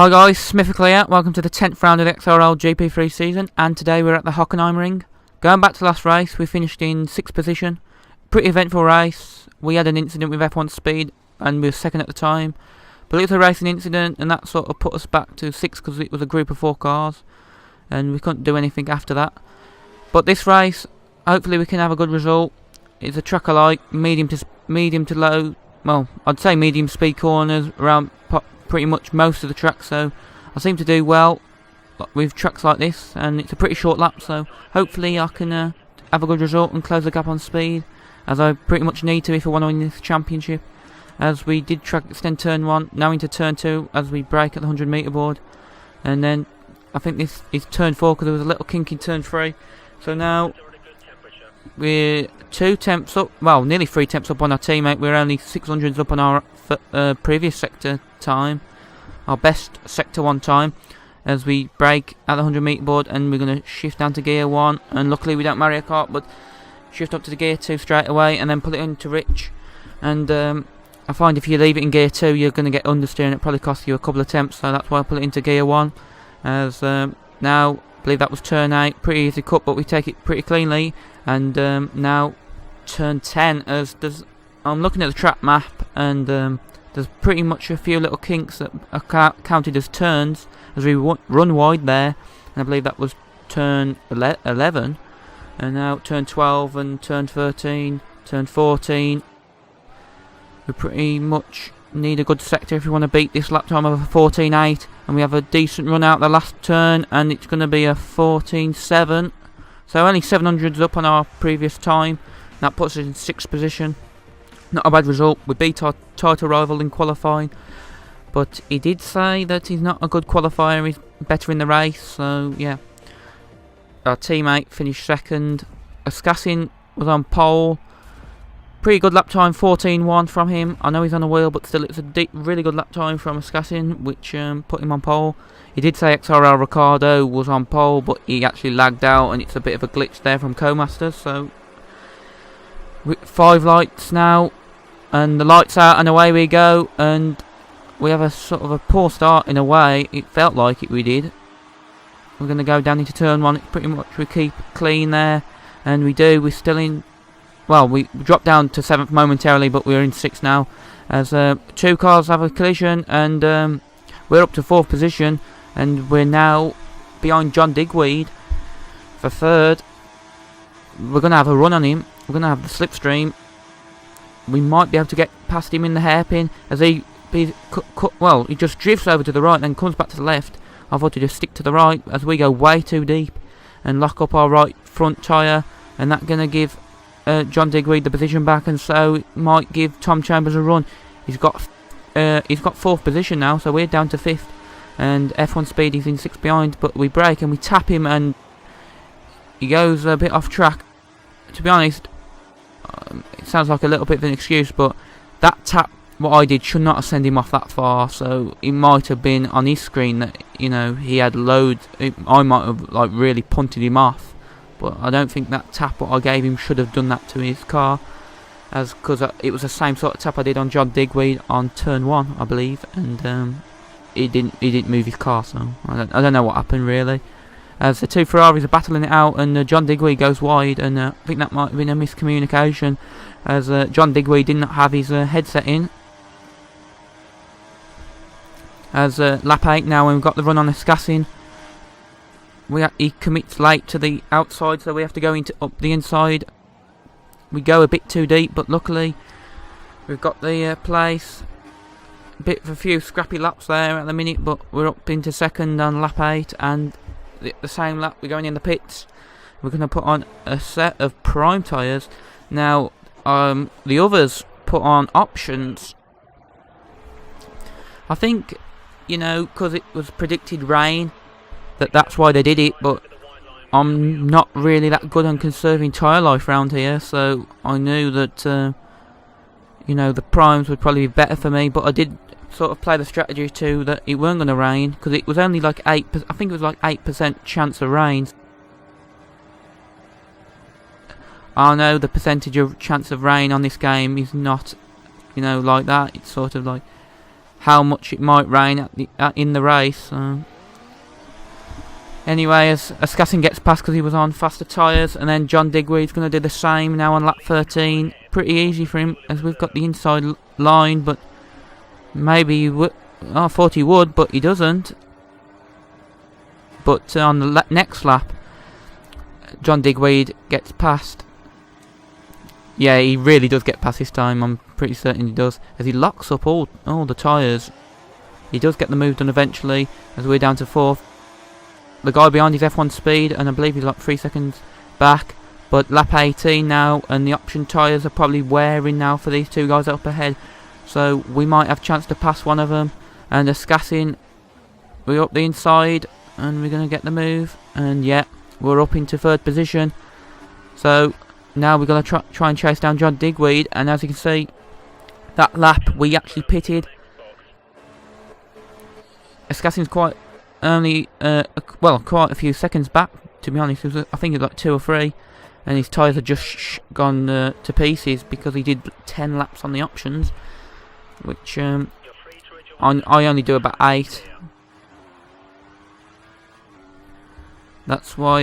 Hi guys, Smithically here. Welcome to the 10th round of the XRL GP3 season, and today we're at the Hockenheimring. Going back to last race, we finished in 6th position. Pretty eventful race. We had an incident with F1 speed and we were second at the time, but it was a racing incident and that sort of put us back to 6th because it was a group of 4 cars and we couldn't do anything after that. But this race, hopefully we can have a good result. It's a track I like, medium to low, well, I'd say medium speed corners around pretty much most of the track, so I seem to do well with tracks like this, and it's a pretty short lap, so hopefully I can have a good result and close the gap on speed, as I pretty much need to if I want to win this championship. As we did track extend turn 1, now into turn 2 as we brake at the 100 metre board, and then I think this is turn 4 because there was a little kink in turn 3, so now we're 2 tenths up, well nearly 3 tenths up on our teammate. We're only 600s up on our previous sector time, our best sector 1 time, as we brake at the 100 metre board, and we're going to shift down to gear 1, and luckily we don't Mario Kart, but shift up to the gear 2 straight away and then put it into rich. And I find if you leave it in gear 2 you're going to get understeer and it probably costs you a couple of attempts, so that's why I put it into gear 1. As now I believe that was turn 8, pretty easy cut, but we take it pretty cleanly. And now turn 10, as I'm looking at the track map, and there's pretty much a few little kinks that are counted as turns as we run wide there, and I believe that was turn 11, and now turn 12 and turn 13, turn 14. We pretty much need a good sector if we want to beat this lap time of a 14.8, and we have a decent run out the last turn, and it's going to be a 14.7, so only 700s up on our previous time. That puts us in 6th position. Not a bad result. We beat our title rival in qualifying, but he did say that he's not a good qualifier, he's better in the race, so yeah. Our teammate finished 2nd. Ascassin was on pole. Pretty good lap time, 14.1 from him. I know he's on a wheel, but still it's a really good lap time from Ascassin, which put him on pole. He did say XRL Ricardo was on pole, but he actually lagged out, and it's a bit of a glitch there from Co-Masters, so 5 lights now, and the lights out and away we go, and we have a sort of a poor start in a way. It felt like it, we did. We're going to go down into turn 1. It's pretty much we keep clean there, and we do. We're still in, well, we dropped down to 7th momentarily, but we're in 6th now, as 2 cars have a collision, and we're up to 4th position, and we're now behind John Digweed for 3rd. We're going to have a run on him. We're going to have the slipstream. We might be able to get past him in the hairpin, as he just drifts over to the right, then comes back to the left. I thought to just stick to the right, as we go way too deep and lock up our right front tyre, and that's going to give John Digweed the position back, and so it might give Tom Chambers a run. He's got 4th position now, so we're down to 5th, and F1 speed is in 6th behind, but we brake and we tap him, and he goes a bit off track. To be honest, it sounds like a little bit of an excuse, but that tap, what I did, should not have sent him off that far, so it might have been on his screen that, you know, he had loads. I might have like really punted him off, but I don't think that tap what I gave him should have done that to his car, as because it was the same sort of tap I did on John Digweed on turn 1, I believe, and he didn't move his car, so I don't know what happened really. As the 2 Ferraris are battling it out, and John Digweed goes wide, and I think that might have been a miscommunication, as John Digweed did not have his headset in. As lap 8 now, when we've got the run on Ascassin, he commits late to the outside, so we have to go up the inside. We go a bit too deep, but luckily we've got the place. A few scrappy laps there at the minute, but we're up into 2nd on lap 8, and the same lap we're going in the pits. We're going to put on a set of prime tyres. Now the others put on options. I think, you know, because it was predicted rain, that's why they did it, but I'm not really that good on conserving tyre life around here, so I knew that you know, the primes would probably be better for me, but I did sort of play the strategy too that it weren't going to rain, because it was only like 8%, I think it was like 8% chance of rain. I know the percentage of chance of rain on this game is not, you know, like that. It's sort of like how much it might rain in the race. Anyway, as Scassin gets past because he was on faster tyres, and then John Digweed's going to do the same now on lap 13. Pretty easy for him as we've got the inside line, but maybe he would. I thought he would, but he doesn't. But on the next lap, John Digweed gets past. Yeah, he really does get past this time. I'm pretty certain he does, as he locks up all the tyres. He does get the move done eventually, as we're down to 4th. The guy behind is F1 speed, and I believe he's like 3 seconds back. But lap 18 now, and the option tyres are probably wearing now for these two guys up ahead. So we might have a chance to pass one of them. And a Scassin, we're up the inside, and we're going to get the move. And yeah, we're up into 3rd position. So now we're going to try and chase down John Digweed. And as you can see, that lap we actually pitted. Scassin's quite only quite a few seconds back, to be honest. It was, I think it was like 2 or 3, and his tyres had just gone to pieces because he did 10 laps on the options, which I only do about 8. That's why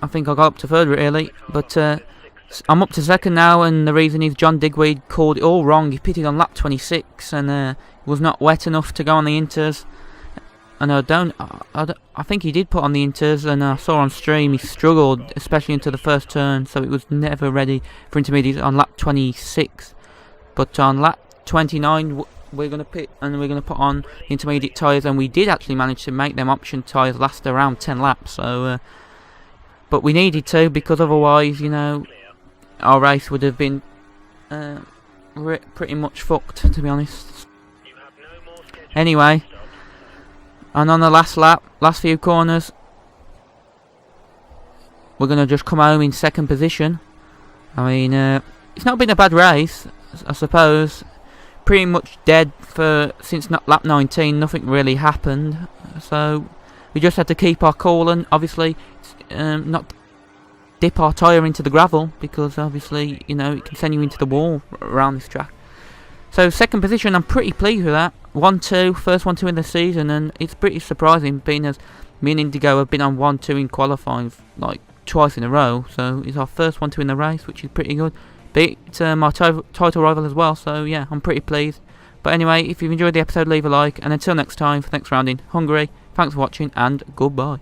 I think I got up to 3rd really, but I'm up to 2nd now, and the reason is John Digweed called it all wrong. He pitted on lap 26 and was not wet enough to go on the inters. And I think he did put on the inters, and I saw on stream he struggled, especially into the first turn, so it was never ready for intermediates on lap 26. But on lap 29, we're going to pit, and we're going to put on the intermediate tyres, and we did actually manage to make them option tyres last around 10 laps. So, but we needed to, because otherwise, you know, our race would have been pretty much fucked, to be honest. Anyway. And on the last lap, last few corners, we're going to just come home in 2nd position. I mean, it's not been a bad race, I suppose. Pretty much dead since lap 19, nothing really happened. So we just had to keep our cool and obviously not dip our tyre into the gravel, because obviously, you know, it can send you into the wall around this track. So 2nd position, I'm pretty pleased with that. 1-2, first 1-2 in the season, and it's pretty surprising, being as me and Indigo have been on 1-2 in qualifying like twice in a row. So it's our first 1-2 in the race, which is pretty good. Beat my title rival as well, so yeah, I'm pretty pleased. But anyway, if you've enjoyed the episode, leave a like, and until next time, for the next round in Hungary, thanks for watching, and goodbye.